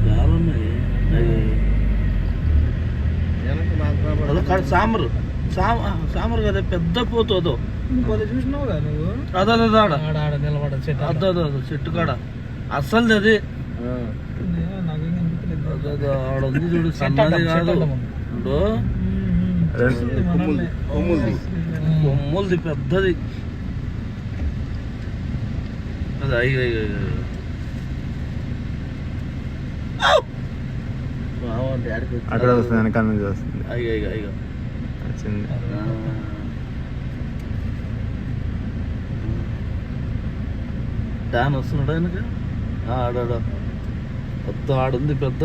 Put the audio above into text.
చాలా ఉన్నాయి. సాంబారు సాంబారు కదా, పెద్ద పోతు అదో చూసినావు కదా నువ్వు. అదో ఆడ నిలబడ చెట్టు. అదో చెట్టు కాడ అస్సలు అది ఆడ ఉంది చూడు, సన్నది కాదు కొమ్ములది పెద్దది. అది అక్కడ వస్తుంది, వెనకాల నుంచి వస్తుంది. వచ్చింది. డాన్ వస్తున్నాడు ఆయనకి. ఆడ పెద్ద ఆడుంది పెద్ద